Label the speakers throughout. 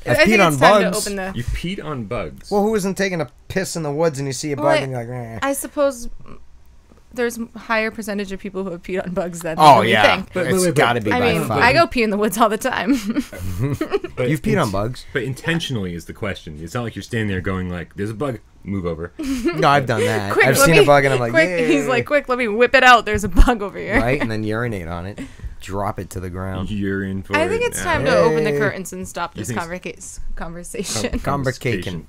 Speaker 1: I've
Speaker 2: I think
Speaker 1: peed on
Speaker 2: it's time to
Speaker 1: bugs.
Speaker 2: open the...
Speaker 3: You peed on bugs.
Speaker 1: Well, who isn't taking a piss in the woods and you see a bug and you're like, eh.
Speaker 2: I suppose there's a higher percentage of people who have peed on bugs than
Speaker 1: Oh,
Speaker 2: you
Speaker 1: yeah.
Speaker 2: think.
Speaker 1: It's got to be
Speaker 2: I
Speaker 1: by
Speaker 2: mean,
Speaker 1: far.
Speaker 2: I go pee in the woods all the time.
Speaker 3: But
Speaker 1: You've peed on bugs.
Speaker 3: But intentionally is the question. It's not like you're standing there going like, "There's a bug, move over."
Speaker 1: No, I've done that.
Speaker 2: Quick,
Speaker 1: I've
Speaker 2: let
Speaker 1: seen
Speaker 2: me-
Speaker 1: a bug and I'm like,
Speaker 2: quick,
Speaker 1: yeah.
Speaker 2: he's like, quick, let me whip it out. There's a bug over here.
Speaker 1: Right? And then urinate on it. Drop it to the ground.
Speaker 3: You're in for
Speaker 2: I
Speaker 3: it
Speaker 2: think it's
Speaker 3: now.
Speaker 2: time to open the
Speaker 1: Yay.
Speaker 2: curtains and stop this
Speaker 3: think
Speaker 2: conversation.
Speaker 1: Convocation.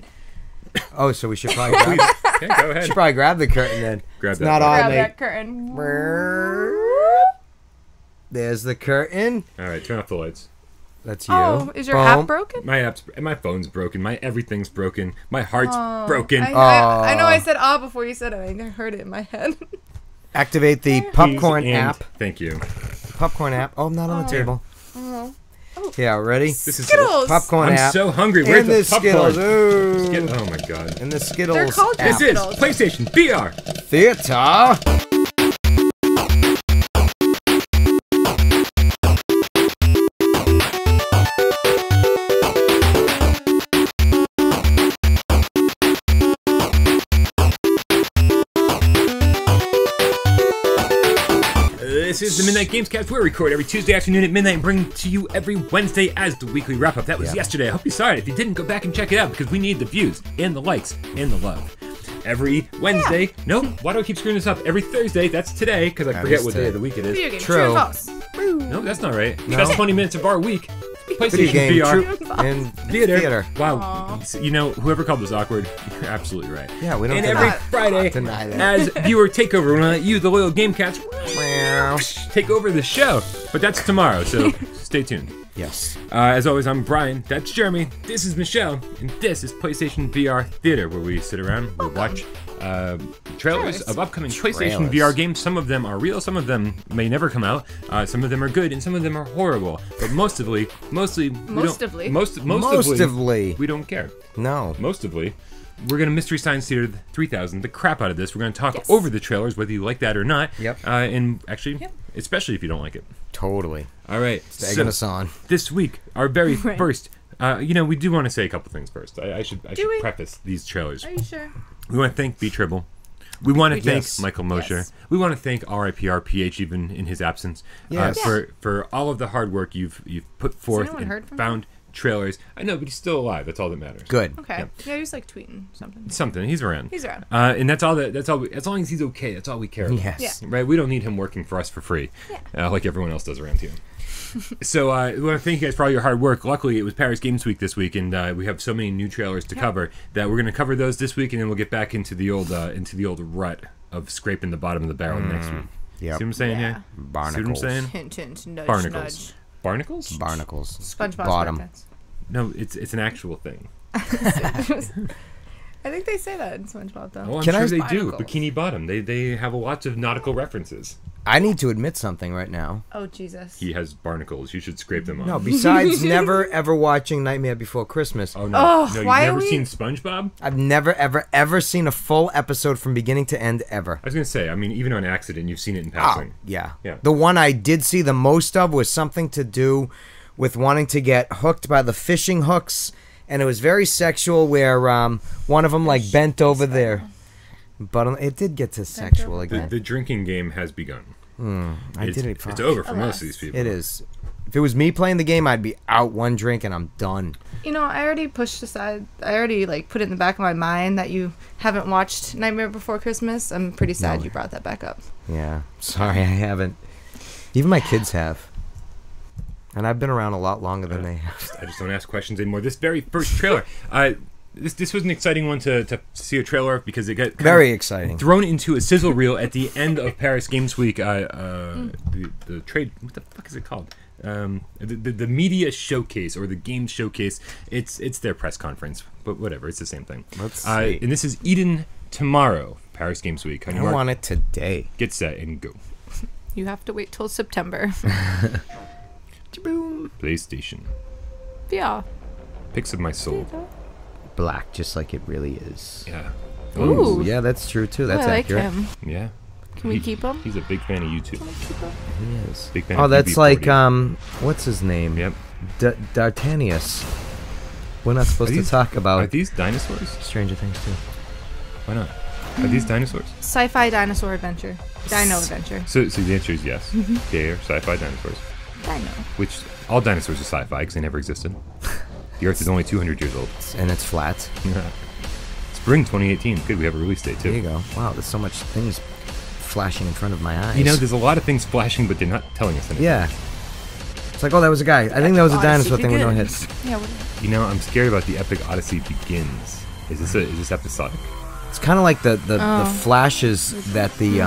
Speaker 1: Oh, so we should probably grab,
Speaker 3: Okay, go ahead.
Speaker 1: should probably grab the curtain then.
Speaker 3: Grab
Speaker 1: It's
Speaker 3: that
Speaker 1: not
Speaker 3: bug.
Speaker 1: all
Speaker 2: Grab
Speaker 1: me.
Speaker 2: that curtain.
Speaker 1: There's the curtain.
Speaker 3: All right, turn off the lights.
Speaker 1: That's you.
Speaker 2: Oh, is your
Speaker 1: Boom.
Speaker 2: app broken?
Speaker 3: My phone's broken. My everything's broken. My heart's broken.
Speaker 2: I know I said before you said it. I heard it in my head.
Speaker 1: Activate the
Speaker 3: Please
Speaker 1: popcorn
Speaker 3: and
Speaker 1: app.
Speaker 3: Thank you.
Speaker 1: Popcorn app. Oh, not on the table.
Speaker 2: Oh.
Speaker 1: Yeah, ready?
Speaker 3: This is
Speaker 2: Skittles.
Speaker 1: Popcorn
Speaker 3: I'm
Speaker 1: app.
Speaker 3: so hungry. Where's
Speaker 1: And
Speaker 3: the
Speaker 1: the
Speaker 3: popcorn?
Speaker 1: Skittles. Ooh.
Speaker 3: Oh my god.
Speaker 1: And the Skittles
Speaker 2: They're called
Speaker 1: app.
Speaker 3: This is
Speaker 2: Skittles.
Speaker 3: PlayStation VR.
Speaker 1: Theater.
Speaker 3: This is the Midnight GamesCast. We record every Tuesday afternoon at midnight and bring to you every Wednesday as the weekly wrap-up. That was yesterday. I hope you saw it. If you didn't, go back and check it out because we need the views and the likes and the love. Every Wednesday. No, why do I keep screwing this up? Every Thursday. That's today because I forget
Speaker 1: is
Speaker 3: what day of
Speaker 1: today.
Speaker 3: the week it
Speaker 2: Video
Speaker 3: is.
Speaker 2: game.
Speaker 1: True.
Speaker 2: True or false?
Speaker 3: No, that's not right.
Speaker 1: No.
Speaker 3: That's 20 minutes of our week.
Speaker 1: Video
Speaker 3: PlayStation
Speaker 1: game.
Speaker 3: VR.
Speaker 1: True. And
Speaker 3: Theater. Wow. You know, whoever called this awkward, you're absolutely right.
Speaker 1: Yeah, we don't
Speaker 3: And
Speaker 1: deny
Speaker 3: every Friday,
Speaker 1: deny that.
Speaker 3: as viewer takeover, we're gonna let you, the loyal GameCats,
Speaker 1: Meow.
Speaker 3: take over the show. But that's tomorrow, so stay tuned.
Speaker 1: Yes.
Speaker 3: As always, I'm Brian. That's Jeremy. This is Michelle, and this is PlayStation VR Theater, where we sit around, we watch trailers of upcoming PlayStation VR games. Some of them are real, some of them may never come out. Some of them are good, and some of them are horrible. But mostly, we don't care.
Speaker 1: No.
Speaker 3: Mostly, we're gonna Mystery Science Theater 3000 the crap out of this. We're gonna talk over the trailers, whether you like that or not.
Speaker 1: Yep.
Speaker 3: And actually, especially if you don't like it.
Speaker 1: Totally.
Speaker 3: All right.
Speaker 1: Egging us on.
Speaker 3: This week, our very first. You know, we do want to say a couple things first. I should preface these trailers.
Speaker 2: Are you sure?
Speaker 3: We want to thank B Tribble. We want to thank
Speaker 1: Yes.
Speaker 3: Michael Mosher.
Speaker 2: Yes.
Speaker 3: We want to thank RIPRPH even in his absence
Speaker 1: Yes.
Speaker 3: for all of the hard work you've put forth
Speaker 2: anyone
Speaker 3: and
Speaker 2: heard from
Speaker 3: found trailers. I know, but he's still alive. That's all that matters.
Speaker 1: Good.
Speaker 2: Okay. Yeah, he's like tweeting something.
Speaker 3: Something. He's around.
Speaker 2: He's around.
Speaker 3: And that's all. As long as he's okay, that's all we care about.
Speaker 1: Yes.
Speaker 2: Yeah.
Speaker 3: Right? We don't need him working for us for free, like everyone else does around here. So we want to thank you guys for all your hard work. Luckily, it was Paris Games Week this week, and we have so many new trailers to cover that we're going to cover those this week, and then we'll get back into the old rut of scraping the bottom of the barrel next week.
Speaker 1: Yep.
Speaker 3: See what I'm saying here?
Speaker 1: Barnacles.
Speaker 3: See what I'm saying?
Speaker 2: Hint, hint, nudge,
Speaker 3: Barnacles.
Speaker 2: nudge.
Speaker 3: Barnacles?
Speaker 1: Barnacles.
Speaker 2: SpongeBob
Speaker 1: Bottom.
Speaker 2: SquarePants.
Speaker 3: No, it's an actual thing.
Speaker 2: I think they say that in SpongeBob, though.
Speaker 3: Oh, I'm
Speaker 1: Can
Speaker 3: sure
Speaker 1: I-
Speaker 3: they do.
Speaker 2: Barnacles.
Speaker 3: Bikini Bottom. They have lots of nautical references.
Speaker 1: I need to admit something right now.
Speaker 2: Oh, Jesus.
Speaker 3: He has barnacles. You should scrape them off.
Speaker 1: No, besides never ever watching Nightmare Before Christmas,
Speaker 3: Oh no!
Speaker 2: Oh,
Speaker 3: No, you've
Speaker 2: why are
Speaker 3: never
Speaker 2: we-
Speaker 3: seen SpongeBob?
Speaker 1: I've never ever ever seen a full episode from beginning to end ever.
Speaker 3: I was gonna say. I mean, even on accident, you've seen it in
Speaker 1: Oh,
Speaker 3: passing.
Speaker 1: yeah.
Speaker 3: Yeah.
Speaker 1: The one I did see the most of was something to do with wanting to get hooked by the fishing hooks, and it was very sexual where one of them like bent over there. But it did get to sexual again.
Speaker 3: The drinking game has begun.
Speaker 1: I did it.
Speaker 3: It's over for most of these people.
Speaker 1: It is. If it was me playing the game, I'd be out one drink and I'm done.
Speaker 2: You know, I already pushed aside. I already like put it in the back of my mind that you haven't watched Nightmare Before Christmas. I'm pretty sad
Speaker 1: No.
Speaker 2: you brought that back up.
Speaker 1: Yeah. Sorry, I haven't. Even my kids have. And I've been around a lot longer than they have.
Speaker 3: I just don't ask questions anymore. This very first trailer, this was an exciting one to see a trailer of because it got kind
Speaker 1: Very
Speaker 3: of
Speaker 1: exciting.
Speaker 3: thrown into a sizzle reel at the end of Paris Games Week. The trade, what the fuck is it called? The media showcase or the game showcase. It's their press conference, but whatever. It's the same thing.
Speaker 1: Let's see.
Speaker 3: And this is Eden tomorrow, Paris Games Week.
Speaker 1: I want it today.
Speaker 3: Get set and go.
Speaker 2: You have to wait till September.
Speaker 3: PlayStation.
Speaker 2: Yeah.
Speaker 3: Pics of my soul.
Speaker 1: Black, just like it really is.
Speaker 3: Yeah.
Speaker 2: Ooh.
Speaker 1: Yeah, that's true too. That's
Speaker 2: I like
Speaker 1: accurate.
Speaker 2: him.
Speaker 3: Yeah.
Speaker 2: Can we keep him?
Speaker 3: He's a big fan of YouTube.
Speaker 1: He is.
Speaker 3: Big fan
Speaker 1: Oh,
Speaker 3: of
Speaker 1: that's
Speaker 3: BB40.
Speaker 1: like what's his name?
Speaker 3: Yep.
Speaker 1: D'Artanius. We're not supposed to talk
Speaker 3: Are
Speaker 1: about
Speaker 3: these dinosaurs?
Speaker 1: Stranger Things too.
Speaker 3: Why not? Are these dinosaurs?
Speaker 2: Sci-fi dinosaur adventure. Dino adventure.
Speaker 3: So the answer is yes. They are sci-fi dinosaurs.
Speaker 2: Dino.
Speaker 3: Which, all dinosaurs are sci-fi because they never existed. The Earth is only 200 years old.
Speaker 1: And it's flat.
Speaker 3: Spring 2018. Good, we have a release date too.
Speaker 1: There you go. Wow, there's so much things flashing in front of my eyes.
Speaker 3: You know, there's a lot of things flashing, but they're not telling us anything.
Speaker 1: Yeah. It's like, oh, that was a guy. I think that was a dinosaur thing with no hits.
Speaker 2: Yeah.
Speaker 3: You know, I'm scared about the Epic Odyssey Begins. Is this episodic?
Speaker 1: It's kind of like the flashes that the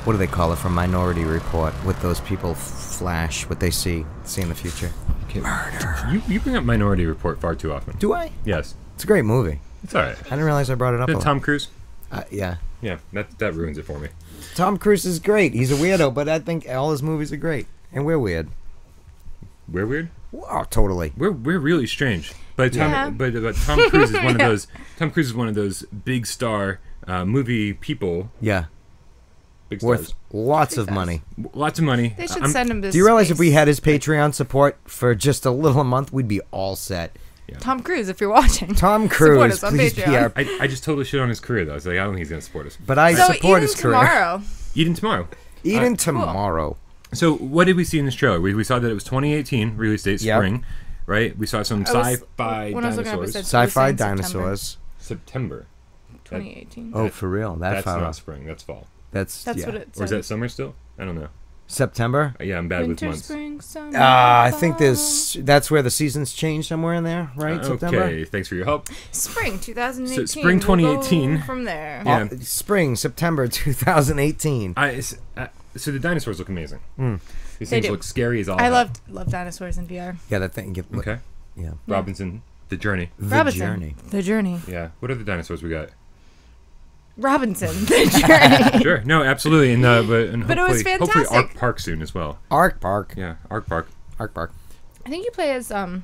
Speaker 1: what do they call it from Minority Report? With those people flash what they see in the future.
Speaker 3: Okay. Murder. You bring up Minority Report far too often.
Speaker 1: Do I?
Speaker 3: Yes.
Speaker 1: It's a great movie.
Speaker 3: It's alright.
Speaker 1: I didn't realize I brought it up.
Speaker 3: Tom Cruise?
Speaker 1: Yeah.
Speaker 3: Yeah, that ruins it for me.
Speaker 1: Tom Cruise is great. He's a weirdo, but I think all his movies are great. And we're weird.
Speaker 3: We're weird?
Speaker 1: Oh, totally.
Speaker 3: We're really strange. But Tom Cruise is one of those. Tom Cruise is one of those big star movie people.
Speaker 1: Yeah.
Speaker 3: Big stars.
Speaker 1: Worth lots of money.
Speaker 3: Lots of money.
Speaker 2: They should send him to
Speaker 1: Do you realize
Speaker 2: space.
Speaker 1: if we had his Patreon support for just a little a month, we'd be all set.
Speaker 3: Yeah.
Speaker 2: Tom Cruise, if you're watching.
Speaker 1: Tom
Speaker 2: Support
Speaker 1: Cruise,
Speaker 2: us on
Speaker 1: please be
Speaker 2: Patreon.
Speaker 1: our...
Speaker 3: I just totally shit on his career though. I was like, I don't think he's gonna support us.
Speaker 1: But I
Speaker 2: So
Speaker 1: support
Speaker 2: Eden
Speaker 1: his career.
Speaker 2: tomorrow.
Speaker 3: Eden tomorrow.
Speaker 1: Eden tomorrow.
Speaker 3: So what did we see in this trailer? We saw that it was 2018 release date,
Speaker 1: Yep.
Speaker 3: spring, right? We saw some sci-fi
Speaker 2: when I was looking up, it
Speaker 3: dinosaurs.
Speaker 2: said-
Speaker 1: Sci-fi
Speaker 2: September.
Speaker 1: dinosaurs.
Speaker 3: September.
Speaker 2: 2018.
Speaker 1: Oh, for real? That
Speaker 3: That's
Speaker 1: far
Speaker 3: not
Speaker 1: off.
Speaker 3: spring. That's fall.
Speaker 1: That's
Speaker 2: That's
Speaker 1: yeah.
Speaker 2: what it said.
Speaker 3: Or is that summer still? I don't know.
Speaker 1: September?
Speaker 3: Yeah, I'm bad
Speaker 2: Winter,
Speaker 3: with months.
Speaker 2: spring, summer,
Speaker 1: I think
Speaker 2: fall.
Speaker 1: that's where the seasons change somewhere in there, right? September?
Speaker 3: Okay, thanks for your help.
Speaker 2: Spring 2018.
Speaker 3: So, spring 2018.
Speaker 2: We'll go from there.
Speaker 3: Yeah.
Speaker 1: Spring, September 2018.
Speaker 3: So the dinosaurs look amazing. These
Speaker 2: They
Speaker 3: things
Speaker 2: do.
Speaker 3: look scary as all.
Speaker 2: I
Speaker 3: hell.
Speaker 2: love dinosaurs in VR.
Speaker 1: Yeah, that thing.
Speaker 3: Okay.
Speaker 1: Yeah.
Speaker 3: Robinson, the journey.
Speaker 1: The
Speaker 2: Robinson,
Speaker 1: Journey.
Speaker 2: The Journey.
Speaker 3: Yeah. What other dinosaurs we got?
Speaker 2: Robinson, The Journey.
Speaker 3: Sure. No, absolutely. And
Speaker 2: But it was
Speaker 3: hopefully Ark
Speaker 2: fantastic.
Speaker 3: Park soon as well.
Speaker 1: Ark Park.
Speaker 3: Yeah, Ark Park.
Speaker 1: Ark Park.
Speaker 2: I think you play as a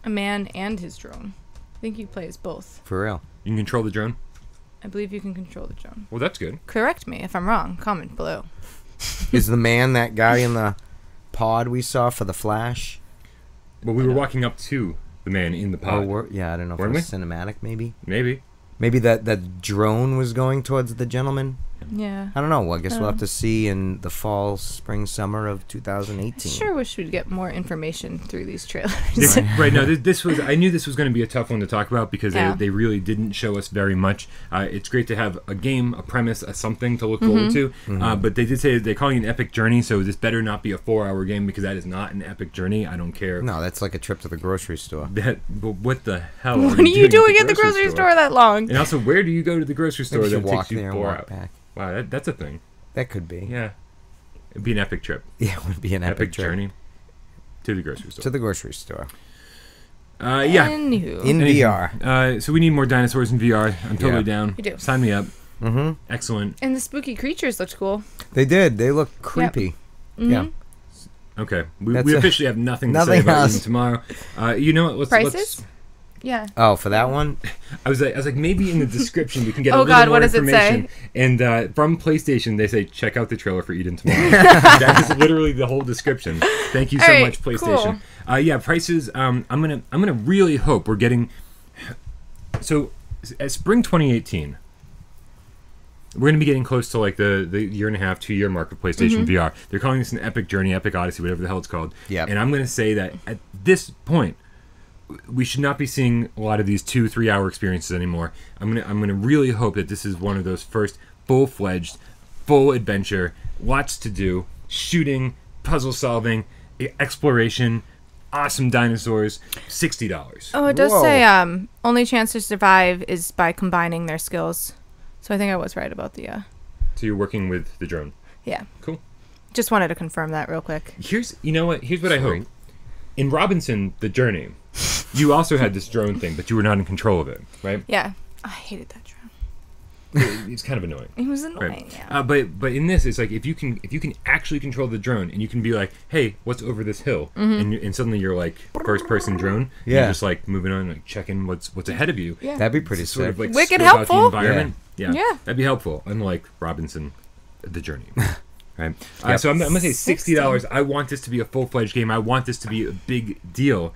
Speaker 2: man and his drone. I think you play as both.
Speaker 1: For real.
Speaker 3: You can control the drone.
Speaker 2: I believe you can control the drone.
Speaker 3: Well, that's good.
Speaker 2: Correct me if I'm wrong. Comment below.
Speaker 1: Is the man that guy in the pod we saw for the Flash?
Speaker 3: Well, we were walking up to the man in the pod.
Speaker 1: Yeah, I don't know if it
Speaker 3: Weren't
Speaker 1: was cinematic, maybe.
Speaker 3: Maybe.
Speaker 1: Maybe that drone was going towards the gentleman.
Speaker 2: Yeah.
Speaker 1: I don't know. Well, I guess we'll have to see in the fall, spring, summer of 2018.
Speaker 2: Sure wish we'd get more information through these trailers.
Speaker 3: Right. No, this was. I knew this was going to be a tough one to talk about because
Speaker 2: Yeah.
Speaker 3: they really didn't show us very much. It's great to have a game, a premise, a something to look forward to. But they did say they're calling it an epic journey, so this better not be a 4-hour game because that is not an epic journey. I don't care.
Speaker 1: No, that's like a trip to the grocery store.
Speaker 3: But what the hell?
Speaker 2: What are you doing at the grocery store that long?
Speaker 3: And also, where do you go to the grocery store
Speaker 1: Maybe you
Speaker 3: that
Speaker 1: should walk
Speaker 3: takes you
Speaker 1: there and
Speaker 3: 4
Speaker 1: walk
Speaker 3: hours?
Speaker 1: back.
Speaker 3: Wow, that's a thing.
Speaker 1: That could be.
Speaker 3: Yeah, it'd be an epic trip.
Speaker 1: Yeah, it would be an epic trip.
Speaker 3: journey to the grocery store.
Speaker 1: To the grocery store.
Speaker 3: Yeah.
Speaker 2: Anywho.
Speaker 1: In VR.
Speaker 3: So we need more dinosaurs in VR. I'm totally
Speaker 1: Yeah.
Speaker 3: down.
Speaker 2: We do.
Speaker 3: Sign me up.
Speaker 1: Mm-hmm.
Speaker 3: Excellent.
Speaker 2: And the spooky creatures looked cool.
Speaker 1: They did. They look creepy.
Speaker 2: Mhm.
Speaker 1: Yeah.
Speaker 3: Okay, we
Speaker 1: That's
Speaker 3: officially have nothing to say
Speaker 1: nothing
Speaker 3: about
Speaker 1: else.
Speaker 3: Eden tomorrow. You know what? Let's
Speaker 2: Prices? Yeah.
Speaker 1: Oh, for that one?
Speaker 3: I was like, maybe in the description we can get a
Speaker 2: Oh,
Speaker 3: little
Speaker 2: God,
Speaker 3: more
Speaker 2: what does it
Speaker 3: information. And from PlayStation, they say check out the trailer for Eden tomorrow. That is literally the whole description. Thank you so
Speaker 2: All right,
Speaker 3: much, PlayStation. Yeah, prices. I'm gonna really hope we're getting. So, at spring 2018, we're gonna be getting close to like the year and a half, 2 year mark of PlayStation VR. They're calling this an epic journey, epic odyssey, whatever the hell it's called.
Speaker 1: Yeah.
Speaker 3: And I'm gonna say that at this point, we should not be seeing a lot of these 2-3 hour experiences anymore. I'm gonna really hope that this is one of those first full-fledged, full adventure, lots to do, shooting, puzzle solving, exploration, awesome dinosaurs, $60.
Speaker 2: Oh, it does
Speaker 1: Whoa.
Speaker 2: say only chance to survive is by combining their skills. So I think I was right about the
Speaker 3: So you're working with the drone.
Speaker 2: yeah.
Speaker 3: Cool.
Speaker 2: Just wanted to confirm that real quick.
Speaker 3: Here's what I hope. In Robinson, the journey, you also had this drone thing, but you were not in control of it, right?
Speaker 2: Yeah. I hated that drone.
Speaker 3: It's kind of annoying.
Speaker 2: It was annoying.
Speaker 3: Right.
Speaker 2: Yeah.
Speaker 3: But in this, it's like if you can actually control the drone and you can be like, hey, what's over this hill, and suddenly you're like first person drone, and
Speaker 1: Yeah.
Speaker 3: you're just like moving on, like checking what's ahead of you.
Speaker 2: Yeah.
Speaker 1: That'd be pretty
Speaker 3: Sort
Speaker 1: sick.
Speaker 3: of like
Speaker 2: Wicked
Speaker 3: scope out
Speaker 2: helpful.
Speaker 3: the environment. Yeah.
Speaker 2: Yeah.
Speaker 3: That'd be helpful. Unlike Robinson, the journey. Right. So I'm gonna say $60. I want this to be a full-fledged game. I want this to be a big deal.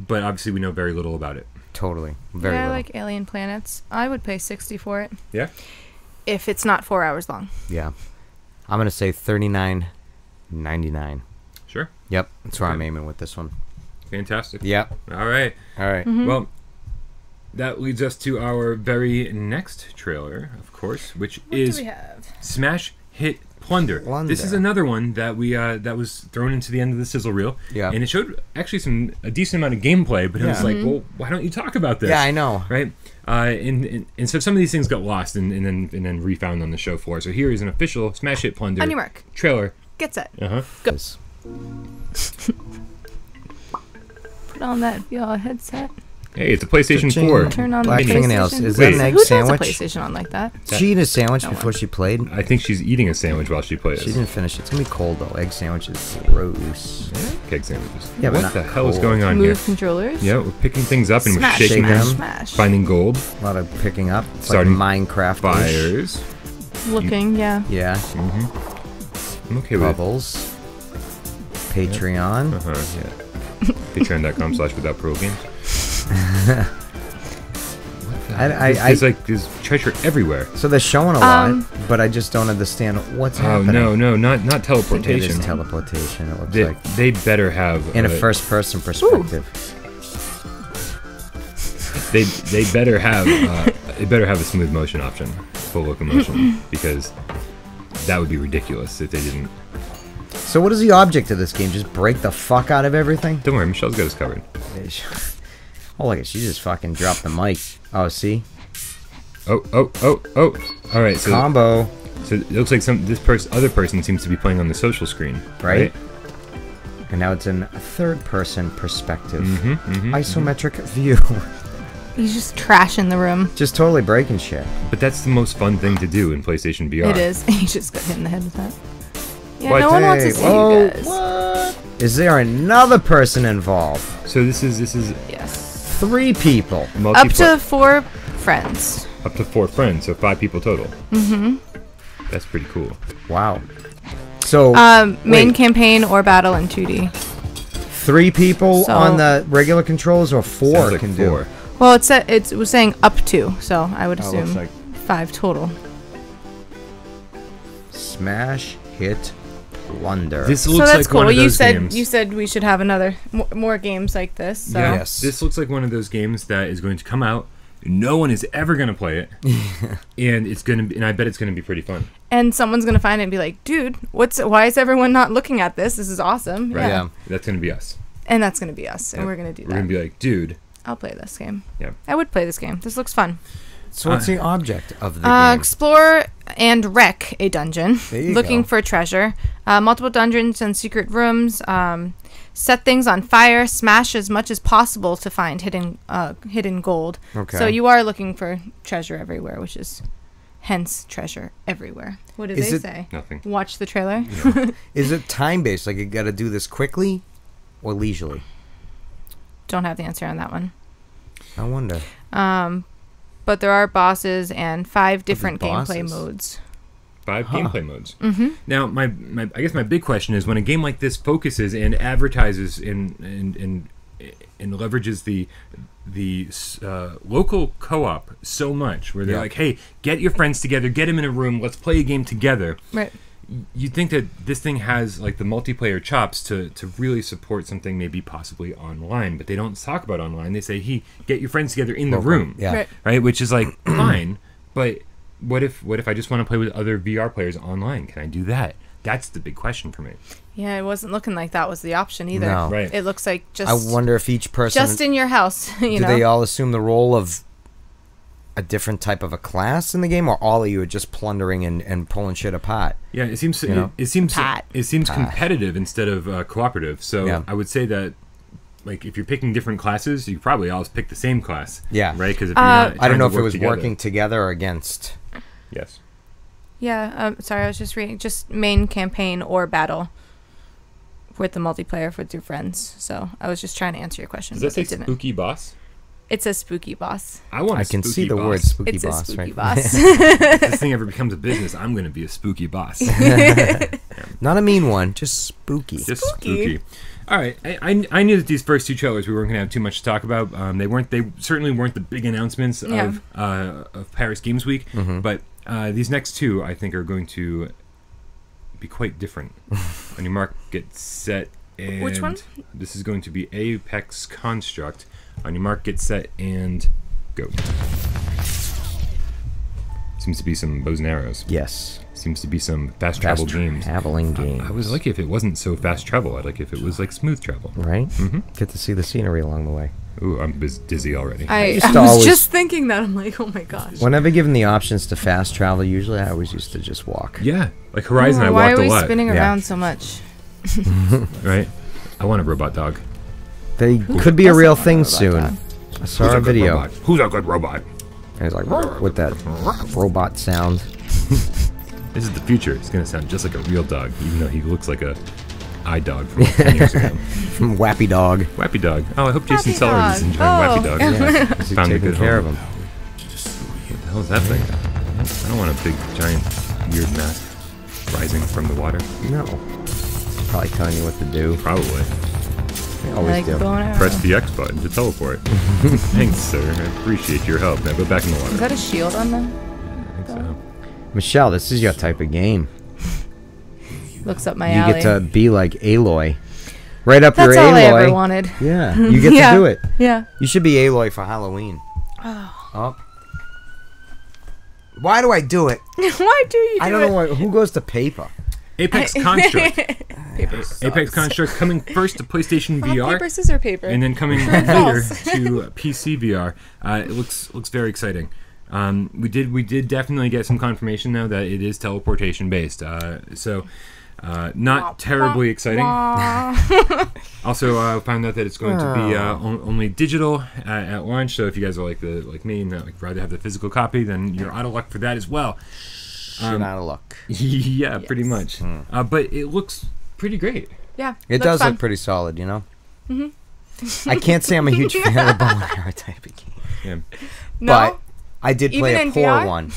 Speaker 3: but obviously we know very little about it.
Speaker 1: Totally. Very
Speaker 2: I
Speaker 1: little.
Speaker 2: like Alien Planets. I would pay 60 for it.
Speaker 3: Yeah.
Speaker 2: If it's not 4 hours long.
Speaker 1: Yeah. I'm going to say $39.99.
Speaker 3: Sure.
Speaker 1: Yep. That's where
Speaker 3: Okay.
Speaker 1: I'm aiming with this one.
Speaker 3: Fantastic.
Speaker 1: Yep.
Speaker 3: All right.
Speaker 1: All right.
Speaker 3: Well, that leads us to our very next trailer, of course, which
Speaker 2: What
Speaker 3: is
Speaker 2: do we have?
Speaker 3: Smash Hit Plunder. This is another one that we that was thrown into the end of the sizzle reel.
Speaker 1: Yeah.
Speaker 3: And it showed actually a decent amount of gameplay, but it was like, well, why don't you talk about this?
Speaker 1: Yeah, I know.
Speaker 3: Right? And so some of these things got lost and then refound on the show floor. So here is an official Smash Hit Plunder
Speaker 2: On your mark.
Speaker 3: trailer.
Speaker 2: Get set.
Speaker 3: Uh-huh.
Speaker 2: Go. Put on that VR headset.
Speaker 3: Hey, it's a PlayStation
Speaker 1: Cha-ching.
Speaker 3: 4.
Speaker 2: Turn on
Speaker 1: Black
Speaker 2: the
Speaker 1: fingernails.
Speaker 2: PlayStation.
Speaker 1: Is that an egg
Speaker 2: Who
Speaker 1: sandwich?
Speaker 2: does a PlayStation on like that?
Speaker 1: Did she eat a sandwich before she played?
Speaker 3: I think she's eating a sandwich while she plays.
Speaker 1: She didn't finish it. It's going to be cold, though. Egg sandwich is gross.
Speaker 3: Keg sandwiches.
Speaker 1: Yeah, but
Speaker 3: what
Speaker 1: not
Speaker 3: the hell is
Speaker 1: cold.
Speaker 3: going on here?
Speaker 2: Move controllers.
Speaker 3: Yeah, we're picking things up and
Speaker 2: Smash,
Speaker 3: we're shaking
Speaker 2: smash,
Speaker 3: them,
Speaker 2: smash.
Speaker 3: finding gold,
Speaker 1: A lot of picking up. It's
Speaker 3: Starting
Speaker 1: like Minecraft.
Speaker 3: fires.
Speaker 2: Looking, yeah.
Speaker 1: Yeah.
Speaker 3: I'm okay with it.
Speaker 1: Bubbles. Patreon.
Speaker 3: Yeah. Patreon.com/ without pro games. There's treasure everywhere.
Speaker 1: So they're showing a lot, but I just don't understand what's happening.
Speaker 3: Oh no, not
Speaker 1: It is
Speaker 3: teleportation.
Speaker 1: teleportation, it looks like.
Speaker 3: They better have
Speaker 1: In a first-person perspective.
Speaker 3: They better have a smooth motion option, full locomotion, because that would be ridiculous if they didn't.
Speaker 1: So what is the object of this game? Just break the fuck out of everything?
Speaker 3: Don't worry, Michelle's got us covered.
Speaker 1: Oh, look, she just fucking dropped the mic. Oh, see?
Speaker 3: Oh! All right, so
Speaker 1: Combo.
Speaker 3: So it looks like other person seems to be playing on the social screen,
Speaker 1: Right? And now it's in a third-person perspective. Isometric view.
Speaker 2: He's just trashing the room.
Speaker 1: Just totally breaking shit.
Speaker 3: But that's the most fun thing to do in PlayStation VR.
Speaker 2: It is. He just got hit in the head with that. Yeah,
Speaker 3: What?
Speaker 2: no one wants to see you guys.
Speaker 1: What? Is there another person involved?
Speaker 3: So this is
Speaker 2: Yes.
Speaker 1: 3 people.
Speaker 2: Up to 4 friends.
Speaker 3: up to 4 friends, so 5 people total. That's pretty cool.
Speaker 1: Wow. So
Speaker 2: Main
Speaker 1: wait,
Speaker 2: campaign or battle in 2D.
Speaker 1: 3 people
Speaker 2: So-
Speaker 1: on the regular controls, or 4
Speaker 3: Sounds like
Speaker 1: can
Speaker 3: 4.
Speaker 1: do?
Speaker 2: Well, it was saying up to, so I would
Speaker 1: Oh, looks
Speaker 2: assume
Speaker 1: like
Speaker 2: 5 total.
Speaker 1: Smash Hit Plunder.
Speaker 3: This
Speaker 2: So
Speaker 3: looks
Speaker 2: that's
Speaker 3: like one
Speaker 2: cool.
Speaker 3: of
Speaker 2: You
Speaker 3: those
Speaker 2: said
Speaker 3: games.
Speaker 2: you said we should have more games like this. So.
Speaker 3: Yeah,
Speaker 1: Yes.
Speaker 3: this looks like one of those games that is going to come out. No one is ever going to play it, and I bet it's going to be pretty fun.
Speaker 2: And someone's gonna find it and be like, "Dude, why is everyone not looking at this? This is awesome."
Speaker 3: Right?
Speaker 1: Yeah.
Speaker 3: That's going to be us.
Speaker 2: And that's gonna be us, and
Speaker 3: Yep.
Speaker 2: we're gonna do
Speaker 3: We're
Speaker 2: that.
Speaker 3: going to be like, dude.
Speaker 2: I'll play this game.
Speaker 3: Yeah.
Speaker 2: I would play this game. This looks fun.
Speaker 1: So what's the object of the game?
Speaker 2: Explore and wreck a dungeon,
Speaker 1: There you
Speaker 2: looking
Speaker 1: go.
Speaker 2: for treasure. Multiple dungeons and secret rooms. Set things on fire. Smash as much as possible to find hidden gold.
Speaker 1: Okay.
Speaker 2: So you are looking for treasure everywhere, which is hence treasure everywhere. What did
Speaker 1: Is
Speaker 2: they
Speaker 1: it-
Speaker 2: say?
Speaker 3: Nothing.
Speaker 2: Watch the trailer.
Speaker 1: Is it time-based? Like, you got to do this quickly or leisurely?
Speaker 2: Don't have the answer on that one.
Speaker 1: I wonder.
Speaker 2: But there are bosses and 5 different gameplay
Speaker 1: bosses?
Speaker 2: modes.
Speaker 3: 5 gameplay modes. Now, I guess my big question is, when a game like this focuses and advertises and leverages the local co-op so much, where they're
Speaker 1: Yeah.
Speaker 3: like, "Hey, get your friends together, get them in a room, let's play a game together."
Speaker 2: Right.
Speaker 3: You'd think that this thing has like the multiplayer chops to really support something maybe possibly online, but they don't talk about online. They say, "Hey, get your friends together in the room,"
Speaker 1: Yeah.
Speaker 3: right? Which is like fine, but what if I just want to play with other VR players online? Can I do that? That's the big question for me.
Speaker 2: Yeah, it wasn't looking like that was the option either.
Speaker 1: No.
Speaker 3: Right.
Speaker 2: It looks like just
Speaker 1: I wonder if each person...
Speaker 2: just in your house, you
Speaker 1: do
Speaker 2: know.
Speaker 1: they all assume the role of a different type of a class in the game, or all of you are just plundering and pulling shit apart?
Speaker 3: Yeah, it seems
Speaker 1: You know?
Speaker 3: it seems
Speaker 2: Pat.
Speaker 3: competitive instead of cooperative. So
Speaker 1: Yeah.
Speaker 3: I would say that, like, if you're picking different classes, you probably always pick the same class.
Speaker 1: Yeah.
Speaker 3: Right? Because if you're not
Speaker 1: I don't know if
Speaker 3: trying
Speaker 1: it
Speaker 3: to
Speaker 1: was
Speaker 3: together.
Speaker 1: working together or against.
Speaker 3: Yes.
Speaker 2: Yeah, sorry, I was just reading. Just main campaign or battle with the multiplayer with your friends. So I was just trying to answer your question.
Speaker 3: Does that
Speaker 2: but
Speaker 3: say
Speaker 2: it didn't.
Speaker 3: spooky boss?
Speaker 2: It says spooky boss.
Speaker 3: I want.
Speaker 1: I
Speaker 3: a
Speaker 1: can see
Speaker 3: spooky
Speaker 1: the
Speaker 3: boss.
Speaker 1: word spooky
Speaker 2: It says
Speaker 1: boss,
Speaker 2: spooky
Speaker 1: right?
Speaker 2: boss.
Speaker 3: If this thing ever becomes a business, I'm going to be a spooky boss.
Speaker 1: Not a mean one, just spooky.
Speaker 3: Just
Speaker 2: Spooky.
Speaker 3: spooky. All right, I knew that these first two trailers we weren't going to have too much to talk about. They certainly weren't the big announcements of Paris Games Week, but these next two I think are going to be quite different. On your mark, get set, and
Speaker 2: Which one?
Speaker 3: This is going to be Apex Construct. On your mark, get set, and go. Seems to be some bows and arrows.
Speaker 1: Yes.
Speaker 3: Seems to be some fast travel games.
Speaker 1: Traveling games.
Speaker 3: I was like if it wasn't so fast travel. I'd like if it was like smooth travel.
Speaker 1: Right? Get to see the scenery along the way.
Speaker 3: Ooh, I'm dizzy already.
Speaker 2: I
Speaker 1: used to
Speaker 2: was
Speaker 1: always-
Speaker 2: just thinking that. I'm like, oh my gosh.
Speaker 1: Whenever given the options to fast travel, usually I always used to just walk.
Speaker 3: Yeah, like Horizon, I
Speaker 2: Why
Speaker 3: walked
Speaker 2: are
Speaker 3: a
Speaker 2: we
Speaker 3: lot.
Speaker 2: spinning
Speaker 1: Yeah.
Speaker 2: around so much?
Speaker 3: Right? I want a robot dog.
Speaker 1: They could be a
Speaker 2: That's
Speaker 1: real
Speaker 2: not a
Speaker 1: thing
Speaker 2: robot
Speaker 1: soon.
Speaker 2: dog.
Speaker 1: I saw a video.
Speaker 3: Robot? Who's a good robot?
Speaker 1: And he's like, with that robot sound.
Speaker 3: This is the future. It's gonna sound just like a real dog, even though he looks like a iDog from 10 years ago.
Speaker 1: From Wappy Dog.
Speaker 3: Wappy Dog. Oh, I hope Jason
Speaker 2: Wappy
Speaker 3: Sellers is
Speaker 2: Dog.
Speaker 3: enjoying Wappy Dog.
Speaker 1: Yeah, he's
Speaker 3: Found a
Speaker 1: taking
Speaker 3: good
Speaker 1: care
Speaker 3: home.
Speaker 1: of him.
Speaker 3: What the hell is that thing? I don't want a big, giant, weird mask rising from the water.
Speaker 1: No. He's probably telling you what to do.
Speaker 3: Probably.
Speaker 1: They always
Speaker 2: Like
Speaker 1: do.
Speaker 2: bow and arrow.
Speaker 3: Press the X button to teleport. Thanks, sir. I appreciate your help. Now go back in the water.
Speaker 2: Is that a shield on them?
Speaker 3: I think so.
Speaker 1: Michelle, this is your type of game.
Speaker 2: Looks up my
Speaker 1: You
Speaker 2: alley.
Speaker 1: get to be like Aloy. Right up
Speaker 2: That's
Speaker 1: your
Speaker 2: all I
Speaker 1: Aloy.
Speaker 2: ever wanted.
Speaker 1: Yeah, you get
Speaker 2: Yeah.
Speaker 1: to do it.
Speaker 2: Yeah.
Speaker 1: You should be Aloy for Halloween. Oh. Why do I do it?
Speaker 2: Why do you do
Speaker 1: I don't know why. Who goes to paper?
Speaker 3: Apex Construct.
Speaker 2: Paper
Speaker 3: Apex Construct coming first to PlayStation VR.
Speaker 2: Paper, scissor, paper.
Speaker 3: And then coming later to PC VR. It looks very exciting. We did definitely get some confirmation though that it is teleportation based. So not terribly exciting. Also found out that it's going to be only digital at launch. So if you guys are like me and rather have the physical copy, then you're out of luck for that as well.
Speaker 1: You're out of luck.
Speaker 3: Yeah, pretty much. But it looks pretty great.
Speaker 2: Yeah.
Speaker 1: It
Speaker 2: looks
Speaker 1: does
Speaker 2: fun.
Speaker 1: look pretty solid, you know? I can't say I'm a huge fan of the bow and arrow type of game.
Speaker 3: Yeah.
Speaker 2: No.
Speaker 1: But I did play
Speaker 2: Even
Speaker 1: a
Speaker 2: in
Speaker 1: poor
Speaker 2: VR?
Speaker 1: one.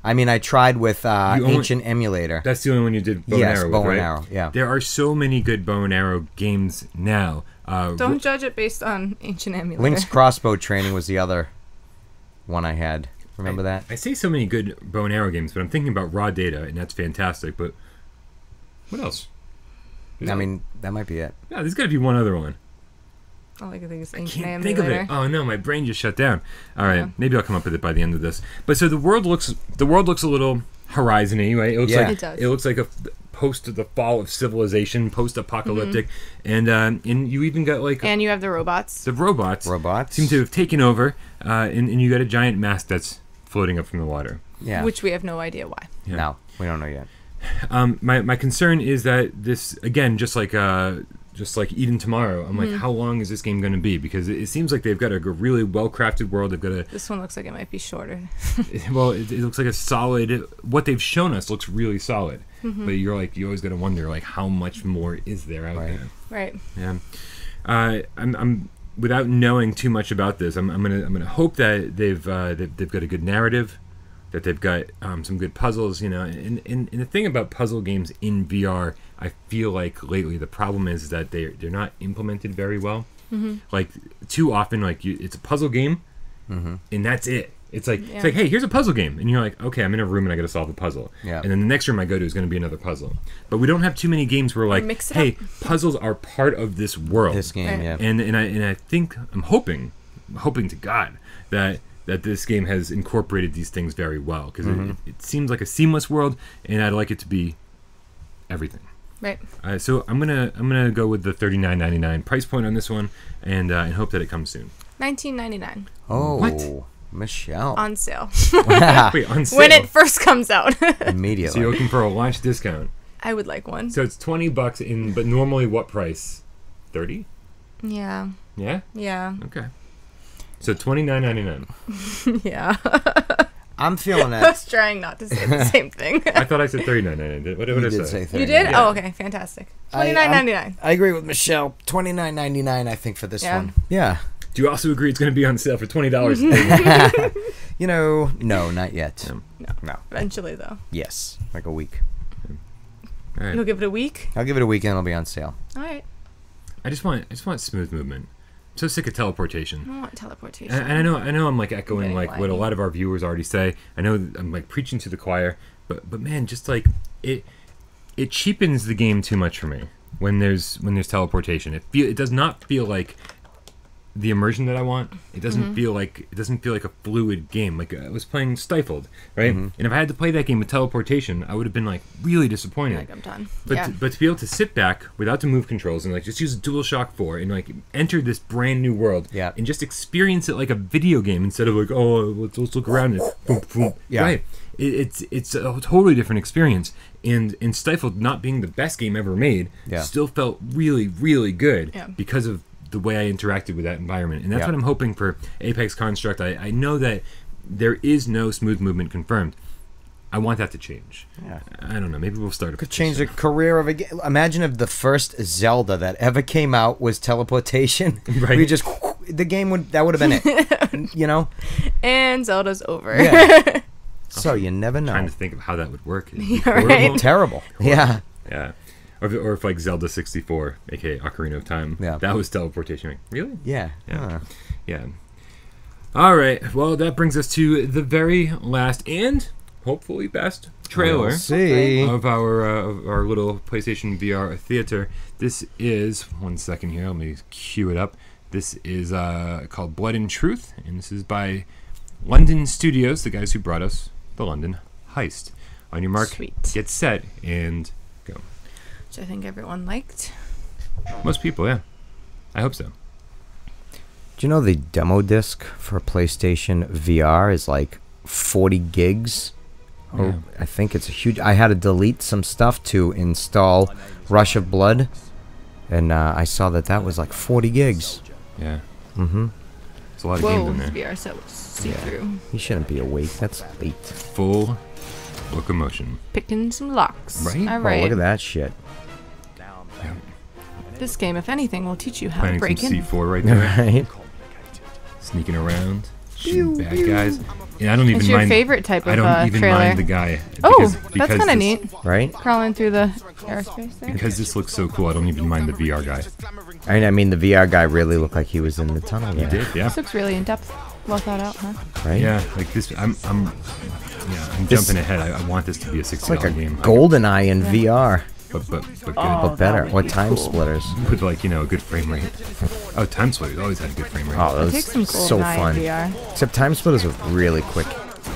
Speaker 1: I mean, I tried with
Speaker 3: only-
Speaker 1: Ancient Emulator.
Speaker 3: That's the only one you did bow
Speaker 1: Yes,
Speaker 3: and arrow
Speaker 1: bow
Speaker 3: with,
Speaker 1: and
Speaker 3: right?
Speaker 1: arrow, yeah.
Speaker 3: There are so many good bow and arrow games now.
Speaker 2: Don't judge it based on ancient emulator.
Speaker 1: Link's Crossbow Training was the other one I had. Remember that?
Speaker 3: I say so many good bow and arrow games, but I'm thinking about Raw Data, and that's fantastic. But what else?
Speaker 1: I mean, that might be it.
Speaker 3: Yeah, there's got to be one other one.
Speaker 2: All I can think is
Speaker 3: I
Speaker 2: ancient
Speaker 3: can't think of
Speaker 2: emulator.
Speaker 3: it. Oh no, my brain just shut down. All right,
Speaker 2: Yeah.
Speaker 3: maybe I'll come up with it by the end of this. But so the world looks a little Horizon-y, right? It looks
Speaker 1: Yeah.
Speaker 3: like
Speaker 2: It does.
Speaker 3: it looks like a post the fall of civilization, post-apocalyptic, and you even got like
Speaker 2: And you have the robots.
Speaker 3: the robots.
Speaker 1: Robots?
Speaker 3: Seem to have taken over, and you got a giant mask that's floating up from the water.
Speaker 1: Yeah.
Speaker 2: Which we have no idea why.
Speaker 3: Yeah.
Speaker 1: No, we don't know yet.
Speaker 3: My concern is that this again, just like Eden Tomorrow. I'm like, how long is this game going to be? Because it seems like they've got a really well-crafted world. They've got a
Speaker 2: This one looks like it might be shorter.
Speaker 3: well, it looks like a solid. What they've shown us looks really solid. But you always got to wonder like how much more is there out
Speaker 1: Right.
Speaker 3: there?
Speaker 2: Right.
Speaker 3: Yeah. I'm without knowing too much about this. I'm gonna hope that they've got a good narrative, that they've got some good puzzles. You know, and the thing about puzzle games in VR, I feel like lately the problem is that they're not implemented very well. Like too often, it's a puzzle game, and that's it. It's like
Speaker 2: Yeah.
Speaker 3: hey, here's a puzzle game, and you're like, okay, I'm in a room and I got to solve a puzzle.
Speaker 1: Yeah.
Speaker 3: And then the next room I go to is going to be another puzzle. But we don't have too many games where like,
Speaker 2: Mix it
Speaker 3: hey,
Speaker 2: up.
Speaker 3: puzzles are part of this world.
Speaker 1: This game,
Speaker 2: Right.
Speaker 1: yeah.
Speaker 3: And I think I'm hoping to God that this game has incorporated these things very well because it seems like a seamless world, and I'd like it to be everything.
Speaker 2: Right.
Speaker 3: So I'm gonna go with the $39.99 price point on this one, and hope that it comes soon.
Speaker 2: $19.99
Speaker 1: Oh,
Speaker 3: What?
Speaker 1: Michelle.
Speaker 2: on sale
Speaker 3: Wait, on sale.
Speaker 2: when it first comes out.
Speaker 3: So you're
Speaker 1: Immediately.
Speaker 3: looking for a launch discount.
Speaker 2: I would like one.
Speaker 3: So it's $20 but normally what price? 30?
Speaker 2: Yeah.
Speaker 3: Yeah.
Speaker 2: Yeah.
Speaker 3: Okay. So $29.99.
Speaker 2: Yeah.
Speaker 1: I'm feeling
Speaker 2: I
Speaker 1: that.
Speaker 2: was trying not to say the same thing.
Speaker 3: I thought I said $39.99. What
Speaker 1: You
Speaker 3: did I
Speaker 1: did
Speaker 3: say?
Speaker 1: say 30.
Speaker 2: You did?
Speaker 3: Yeah.
Speaker 2: Oh, okay. Fantastic. $29.99.
Speaker 1: I agree with Michelle. $29.99, I think, for this
Speaker 2: Yeah.
Speaker 1: one. Yeah.
Speaker 3: Do you also agree it's going to be on sale for $20?
Speaker 1: You know, no, not yet. No.
Speaker 2: Eventually, though.
Speaker 1: Yes, like a week.
Speaker 3: All right.
Speaker 2: You'll give it a week?
Speaker 1: I'll give it a week and it'll be on sale.
Speaker 2: All right.
Speaker 3: I just want smooth movement. I'm so sick of teleportation.
Speaker 2: I don't want teleportation.
Speaker 3: And I know I'm like echoing
Speaker 2: Getting
Speaker 3: like what a
Speaker 2: whiny.
Speaker 3: lot of our viewers already say. I know I'm like preaching to the choir, but man, just like it cheapens the game too much for me when there's teleportation. It does not feel like the immersion that I want. It doesn't feel like a fluid game. Like I was playing Stifled, right? And if I had to play that game with teleportation, I would have been like really disappointed.
Speaker 2: Like I'm done.
Speaker 3: But to be able to sit back without the move controls and like just use DualShock 4 and like enter this brand new world and just experience it like a video game instead of like, oh, let's look around and boom, boom. Right. It's a totally different experience. And Stifled not being the best game ever made still felt really, really good because of the way I interacted with that environment. And that's what I'm hoping for Apex Construct. I know that there is no smooth movement confirmed. I want that to change. Yeah. I don't know. Maybe we'll start a
Speaker 1: Could change the career of a game. Imagine if the first Zelda that ever came out was teleportation.
Speaker 3: Right.
Speaker 1: We just the game would have been it. You know.
Speaker 2: And Zelda's over.
Speaker 1: Yeah. So you never know.
Speaker 3: Trying to think of how that would work.
Speaker 2: Right.
Speaker 1: Terrible. Yeah.
Speaker 3: Yeah. Or if like Zelda 64, aka Ocarina of Time, that was teleportation. Like, really?
Speaker 1: Yeah.
Speaker 3: Yeah. All right. Well, that brings us to the very last and hopefully best trailer
Speaker 1: We'll see.
Speaker 3: of our little PlayStation VR theater. This is 1 second here. Let me cue it up. This is called Blood and Truth, and this is by London Studios, the guys who brought us the London Heist. On your mark, get set, and go.
Speaker 2: Which I think everyone liked.
Speaker 3: Most people, yeah. I hope so.
Speaker 1: Do you know the demo disc for PlayStation VR is like 40 gigs? Oh, I think it's a huge... I had to delete some stuff to install Rush of Blood, and I saw that was like 40 gigs.
Speaker 3: Yeah.
Speaker 1: Mm-hmm.
Speaker 3: There's a lot of games in there.
Speaker 2: VR so see-through.
Speaker 1: You shouldn't be awake. That's late.
Speaker 3: Full locomotion.
Speaker 2: Picking some locks.
Speaker 3: Right?
Speaker 2: All right.
Speaker 1: Oh, look at that shit.
Speaker 2: This game, if anything, will teach you how
Speaker 3: Planting
Speaker 2: to break
Speaker 3: some
Speaker 2: in.
Speaker 3: C4 right there.
Speaker 1: Right?
Speaker 3: Sneaking around. Shooting bad guys. And I don't even
Speaker 2: What's your
Speaker 3: mind...
Speaker 2: favorite type of
Speaker 3: I don't even
Speaker 2: trailer?
Speaker 3: mind the guy.
Speaker 2: Oh, that's
Speaker 3: because
Speaker 2: kind of
Speaker 3: this-
Speaker 2: neat.
Speaker 1: Right?
Speaker 2: Crawling through the airspace there.
Speaker 3: Because this looks so cool, I don't even mind the VR guy.
Speaker 1: I mean, the VR guy really looked like he was in the tunnel there.
Speaker 3: He did, yeah.
Speaker 2: This looks really in depth. Well thought out, huh?
Speaker 1: Right?
Speaker 3: Yeah, like this... I'm
Speaker 1: This-
Speaker 3: jumping ahead. I want this to be a $60
Speaker 1: It's like a
Speaker 3: game.
Speaker 1: GoldenEye in VR,
Speaker 3: But good.
Speaker 1: but better. Or Time
Speaker 2: cool.
Speaker 1: Splitters.
Speaker 3: With like, a good frame rate. Oh, Time Splitters always had a good frame rate.
Speaker 1: Oh, that
Speaker 2: Take
Speaker 1: was
Speaker 2: some
Speaker 1: so
Speaker 2: GoldenEye
Speaker 1: fun.
Speaker 2: in VR.
Speaker 1: Except Time Splitters were really quick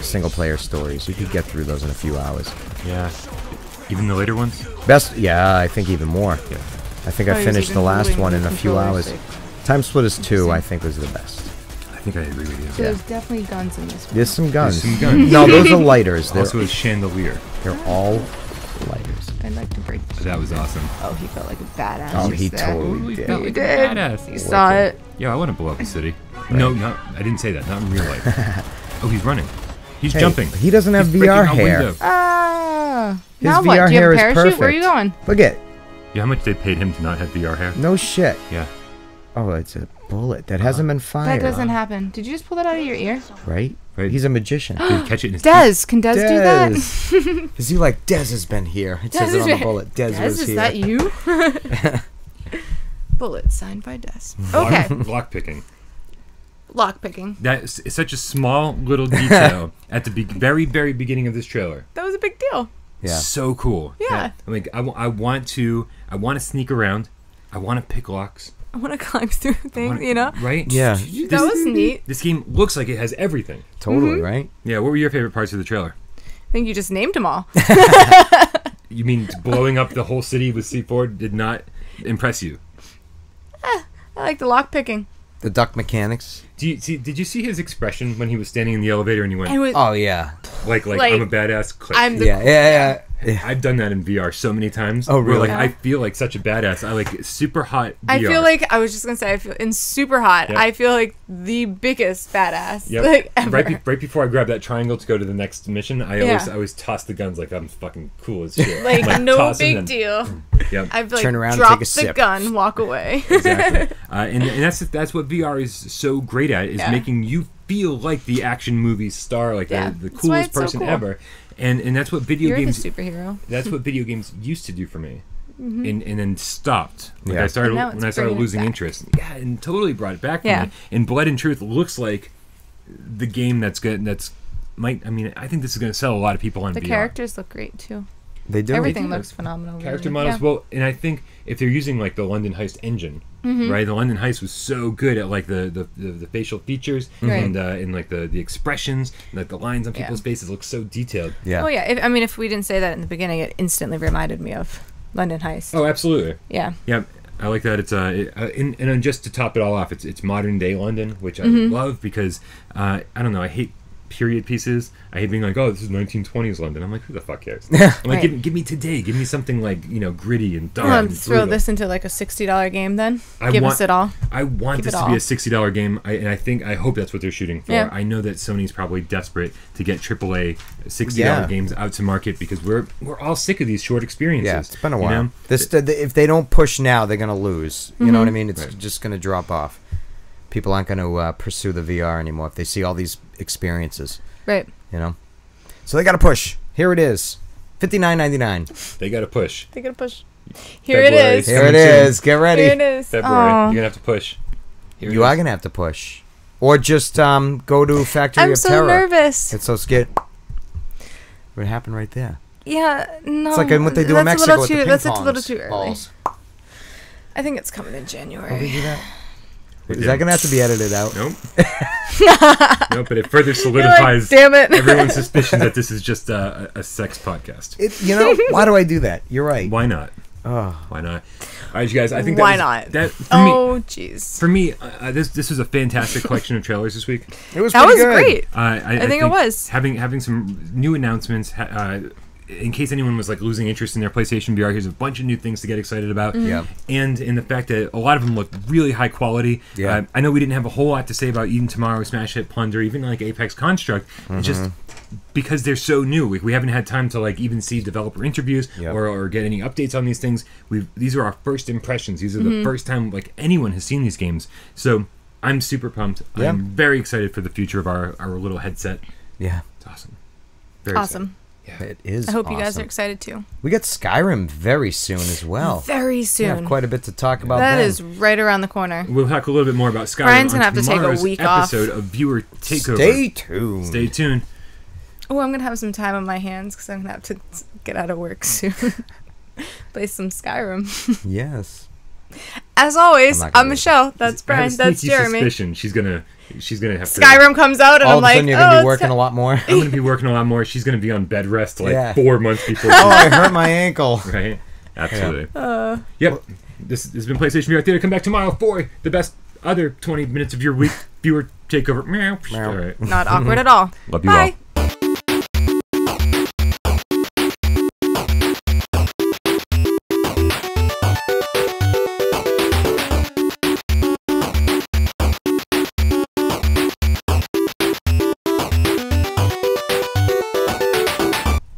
Speaker 1: single-player stories. You could get through those in a few hours.
Speaker 3: Yeah. Even the later ones?
Speaker 1: I think even more.
Speaker 3: Yeah.
Speaker 1: I think I finished the last one in a few hours. Time Splitters 2, I think, was the best.
Speaker 3: I think I agree with you.
Speaker 2: So there's definitely guns in this one.
Speaker 1: There's some guns.
Speaker 3: There's some guns.
Speaker 1: No, those are lighters. They're,
Speaker 3: Also a chandelier.
Speaker 1: they're all lighters.
Speaker 2: I'd like to break.
Speaker 3: That was awesome.
Speaker 2: Oh, he felt like a badass.
Speaker 1: Oh,
Speaker 2: just
Speaker 1: he
Speaker 2: there.
Speaker 1: totally
Speaker 3: He
Speaker 1: did.
Speaker 3: felt
Speaker 2: He
Speaker 3: like a
Speaker 2: did.
Speaker 3: badass.
Speaker 2: You saw it.
Speaker 3: Yeah, I want to blow up the city. No, I didn't say that. Not in real life. Oh, he's running. He's jumping.
Speaker 1: He doesn't have
Speaker 3: He's breaking
Speaker 1: VR
Speaker 3: out
Speaker 1: hair.
Speaker 3: window.
Speaker 2: Ah.
Speaker 1: His
Speaker 2: Now
Speaker 1: VR
Speaker 2: what? Do you
Speaker 1: hair
Speaker 2: have a
Speaker 1: is
Speaker 2: parachute? Where are you
Speaker 1: perfect.
Speaker 2: going?
Speaker 1: Look at
Speaker 3: Yeah, how much they paid him to not have VR hair?
Speaker 1: no shit.
Speaker 3: Yeah.
Speaker 1: Oh, it's a bullet that hasn't been fired.
Speaker 2: That doesn't happen. Did you just pull that out of your ear?
Speaker 1: Right?
Speaker 3: Right.
Speaker 1: He's a magician.
Speaker 3: Did he catch it in his
Speaker 2: Dez, can Dez do that?
Speaker 1: Dez. Is he like, Dez has been here? It says it on the bullet. Dez was
Speaker 2: is
Speaker 1: here.
Speaker 2: that you? Bullet signed by Dez. Okay,
Speaker 3: Lock picking.
Speaker 2: lock picking.
Speaker 3: That is such a small little detail at the very, very beginning of this trailer.
Speaker 2: That was a big deal.
Speaker 1: Yeah.
Speaker 3: So cool.
Speaker 2: Yeah.
Speaker 3: I'm like, I want to sneak around. I want to pick locks.
Speaker 2: I want to climb through things, you know?
Speaker 3: Right?
Speaker 1: Yeah.
Speaker 2: That was neat.
Speaker 3: This game looks like it has everything.
Speaker 1: Totally, right?
Speaker 3: Yeah, what were your favorite parts of the trailer?
Speaker 2: I think you just named them all.
Speaker 3: You mean blowing up the whole city with C4 did not impress you?
Speaker 2: I like the lock picking.
Speaker 1: The duck mechanics.
Speaker 3: Did you see his expression when he was standing in the elevator and he went,
Speaker 2: And with,
Speaker 1: Oh, yeah.
Speaker 3: like
Speaker 2: like,
Speaker 3: I'm a badass, click.
Speaker 2: I'm the
Speaker 1: Yeah.
Speaker 3: I've done that in VR so many times.
Speaker 1: Oh,
Speaker 3: where,
Speaker 1: really?
Speaker 3: like, I feel like such a badass. I like super hot VR.
Speaker 2: I feel like I was just gonna say I feel in super hot.
Speaker 3: Yeah.
Speaker 2: I feel like the biggest badass
Speaker 3: Yep.
Speaker 2: like ever.
Speaker 3: Right before I grab that triangle to go to the next mission, I always toss the guns like I'm fucking cool as shit.
Speaker 2: like no
Speaker 3: tossing
Speaker 2: big
Speaker 3: them.
Speaker 2: deal.
Speaker 3: Yep.
Speaker 2: I've like
Speaker 1: Turn around and
Speaker 2: dropped
Speaker 1: take a
Speaker 2: the
Speaker 1: sip.
Speaker 2: gun, walk away.
Speaker 3: Exactly. And that's what VR is so great at, is
Speaker 2: Yeah.
Speaker 3: making you feel like the action movie star, like
Speaker 2: Yeah.
Speaker 3: the
Speaker 2: That's why
Speaker 3: coolest
Speaker 2: it's so
Speaker 3: person
Speaker 2: cool.
Speaker 3: ever. And that's what video
Speaker 2: You're
Speaker 3: games
Speaker 2: the superhero.
Speaker 3: that's what video games used to do for me. and then stopped. Like
Speaker 1: Yeah.
Speaker 3: I started
Speaker 2: And now it's
Speaker 3: when I started
Speaker 2: bringing it
Speaker 3: losing
Speaker 2: back.
Speaker 3: interest. Yeah, and totally brought it back for
Speaker 2: Yeah.
Speaker 3: me. And Blood and Truth looks like the game that's good. I think this is going to sell a lot of people on
Speaker 2: The
Speaker 3: VR.
Speaker 2: characters look great too.
Speaker 1: They do.
Speaker 2: Everything
Speaker 3: They do.
Speaker 2: looks phenomenal.
Speaker 3: Character
Speaker 2: really.
Speaker 3: models,
Speaker 2: Yeah.
Speaker 3: well, and I think if they're using like the London Heist engine, right? The London Heist was so good at like the facial features
Speaker 2: Right.
Speaker 3: and like the expressions, and, like the lines on
Speaker 2: Yeah.
Speaker 3: people's faces look so detailed.
Speaker 1: Yeah.
Speaker 2: Oh yeah. If we didn't say that in the beginning, it instantly reminded me of London Heist.
Speaker 3: Oh, absolutely.
Speaker 2: Yeah.
Speaker 3: Yeah, I like that. It's and then just to top it all off, it's modern day London, which I love because I don't know, I hate period pieces. I hate being like, oh, this is 1920s London. I'm like, who the fuck cares? I'm like,
Speaker 2: Right.
Speaker 3: give me today. Give me something like gritty and dark.
Speaker 2: Well,
Speaker 3: and
Speaker 2: throw
Speaker 3: brutal.
Speaker 2: this into like a $60 game then.
Speaker 3: I
Speaker 2: Give
Speaker 3: want-
Speaker 2: us it all.
Speaker 3: I want
Speaker 2: Keep
Speaker 3: this
Speaker 2: it
Speaker 3: to be
Speaker 2: all.
Speaker 3: a $60 game, I hope that's what they're shooting for.
Speaker 2: Yeah.
Speaker 3: I know that Sony's probably desperate to get AAA $60
Speaker 1: Yeah.
Speaker 3: games out to market because we're all sick of these short experiences.
Speaker 1: Yeah, it's been a
Speaker 3: you
Speaker 1: while.
Speaker 3: know?
Speaker 1: If they don't push now, they're gonna lose. You know what I mean? It's
Speaker 3: Right.
Speaker 1: just gonna drop off. People aren't gonna pursue the VR anymore if they see all these experiences.
Speaker 2: Right.
Speaker 1: You know, so they gotta push. Here it is, $59.99.
Speaker 3: They got to push.
Speaker 2: They gotta push. Here
Speaker 3: February.
Speaker 2: it is.
Speaker 1: Here
Speaker 3: Coming
Speaker 1: it
Speaker 3: soon.
Speaker 1: is. Get ready.
Speaker 2: Here it is.
Speaker 3: February.
Speaker 2: Aw.
Speaker 3: You're gonna have to push. Here it
Speaker 1: You are
Speaker 3: is.
Speaker 1: gonna have to push, or just go to Factory
Speaker 2: I'm
Speaker 1: of
Speaker 2: so
Speaker 1: Terror.
Speaker 2: nervous.
Speaker 1: It's so scared. What happened right there?
Speaker 2: Yeah, no.
Speaker 1: It's like what they do in
Speaker 2: that's
Speaker 1: Mexico
Speaker 2: a
Speaker 1: with the
Speaker 2: little
Speaker 1: ping
Speaker 2: too, That's a
Speaker 1: pongs
Speaker 2: little too early.
Speaker 1: balls.
Speaker 2: I think it's coming in
Speaker 1: Oh, they
Speaker 2: January.
Speaker 1: do that?
Speaker 3: They
Speaker 1: Is
Speaker 3: did.
Speaker 1: that gonna have to be edited out?
Speaker 3: Nope. Nope, but it further
Speaker 2: You're like,
Speaker 3: solidifies
Speaker 2: damn it.
Speaker 3: everyone's suspicion that this is just a sex podcast.
Speaker 1: Why do I do that? You're right.
Speaker 3: Why not?
Speaker 1: Oh.
Speaker 3: Why not? All right, you guys. I think
Speaker 2: Why
Speaker 3: that was,
Speaker 2: not?
Speaker 3: That for me.
Speaker 2: Oh, jeez.
Speaker 3: For me, this was a fantastic collection of trailers this week.
Speaker 1: It was
Speaker 2: That
Speaker 1: pretty
Speaker 2: was
Speaker 1: good.
Speaker 2: great.
Speaker 3: I
Speaker 2: think it was.
Speaker 3: having some new announcements. In case anyone was like losing interest in their PlayStation VR, here's a bunch of new things to get excited about.
Speaker 1: Yeah.
Speaker 3: And in the fact that a lot of them look really high quality.
Speaker 1: Yeah.
Speaker 3: I know we didn't have a whole lot to say about Eden Tomorrow, Smash Hit Plunder, even like Apex Construct. It's just because they're so new. We haven't had time to like even see developer interviews
Speaker 1: Yep.
Speaker 3: or get any updates on these things. These are our first impressions. These are the first time like anyone has seen these games. So I'm super pumped.
Speaker 1: Yeah.
Speaker 3: I'm very excited for the future of our little headset.
Speaker 1: Yeah.
Speaker 3: It's awesome. Very
Speaker 2: Awesome.
Speaker 3: excited.
Speaker 1: It is.
Speaker 2: I hope you guys
Speaker 1: awesome.
Speaker 2: are excited too.
Speaker 1: We got Skyrim very soon as well.
Speaker 2: Very
Speaker 1: We
Speaker 2: soon.
Speaker 1: have quite a bit to talk about.
Speaker 2: That
Speaker 1: then.
Speaker 2: is right around the corner.
Speaker 3: We'll talk a little bit more about Skyrim
Speaker 2: Brian's gonna
Speaker 3: on
Speaker 2: have to take a
Speaker 3: tomorrow's
Speaker 2: week off.
Speaker 3: episode of Viewer Takeover.
Speaker 1: Stay tuned.
Speaker 3: Stay tuned.
Speaker 2: Oh, I'm gonna have some time on my hands because I'm gonna have to get out of work soon. Play some Skyrim.
Speaker 1: Yes.
Speaker 2: As always,
Speaker 1: I'm not gonna
Speaker 2: I'm
Speaker 1: do it.
Speaker 2: Michelle. That's
Speaker 3: I have
Speaker 2: Brian.
Speaker 3: a
Speaker 2: That's
Speaker 3: sneaky
Speaker 2: Jeremy.
Speaker 3: suspicion she's gonna have to.
Speaker 2: Skyrim comes out, and
Speaker 1: All
Speaker 2: I'm
Speaker 1: of a
Speaker 2: like,
Speaker 1: sudden, you're gonna
Speaker 2: oh,
Speaker 1: be working a lot more.
Speaker 3: I'm gonna be working a lot more. She's gonna be on bed rest like
Speaker 1: Yeah.
Speaker 3: 4 months before.
Speaker 1: Oh, I hurt my ankle.
Speaker 3: Right. Absolutely. Yep. This has been PlayStation VR Theater. Come back tomorrow for the best other 20 minutes of your week. Viewer Takeover. Meow.
Speaker 1: Meow.
Speaker 3: All right.
Speaker 2: Not awkward at all.
Speaker 3: Love you
Speaker 2: Bye.
Speaker 3: all.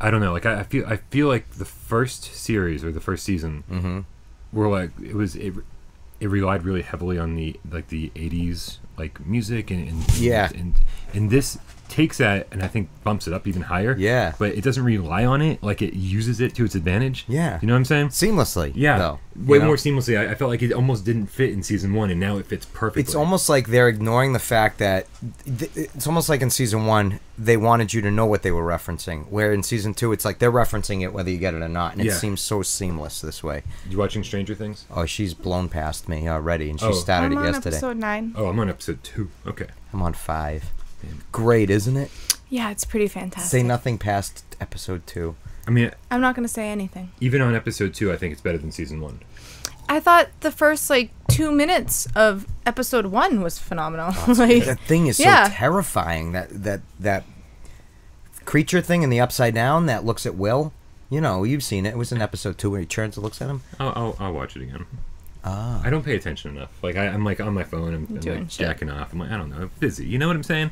Speaker 3: I don't know. Like I feel like the first series or the first season were like it relied really heavily on the 80s like music and
Speaker 1: Yeah.
Speaker 3: and this takes that and I think bumps it up even higher.
Speaker 1: Yeah.
Speaker 3: But it doesn't rely on it. Like it uses it to its advantage.
Speaker 1: Yeah.
Speaker 3: You know what I'm saying?
Speaker 1: Seamlessly.
Speaker 3: Yeah.
Speaker 1: Though,
Speaker 3: Way
Speaker 1: you know?
Speaker 3: more seamlessly. I felt like it almost didn't fit in season 1 and now it fits perfectly.
Speaker 1: It's almost like they're ignoring the fact that it's almost like in season 1 they wanted you to know what they were referencing, where in season 2 it's like they're referencing it whether you get it or not, and
Speaker 3: Yeah.
Speaker 1: it seems so seamless this way.
Speaker 3: You watching Stranger Things?
Speaker 1: Oh, she's blown past me already, and she
Speaker 3: Oh.
Speaker 1: started
Speaker 2: I'm
Speaker 1: it
Speaker 2: on
Speaker 1: yesterday.
Speaker 2: episode 9.
Speaker 3: Oh, I'm on episode 2. Okay.
Speaker 1: I'm on 5. Great, isn't it?
Speaker 2: Yeah, it's pretty fantastic.
Speaker 1: Say nothing past episode 2.
Speaker 3: I mean,
Speaker 2: I'm not gonna say anything.
Speaker 3: even on episode 2, I think it's better than season 1.
Speaker 2: I thought the first 2 minutes of episode 1 was phenomenal. Like,
Speaker 1: That thing is so
Speaker 2: yeah.
Speaker 1: terrifying. That creature thing in the Upside Down that looks at Will. You know, you've seen it. It was in episode 2 where he turns and looks at him.
Speaker 3: I'll watch it again.
Speaker 1: Ah.
Speaker 3: I don't pay attention enough. Like I'm like on my phone. I'm
Speaker 2: Doing
Speaker 3: like
Speaker 2: shit.
Speaker 3: jacking off. I'm like I don't know, busy. You know what I'm saying?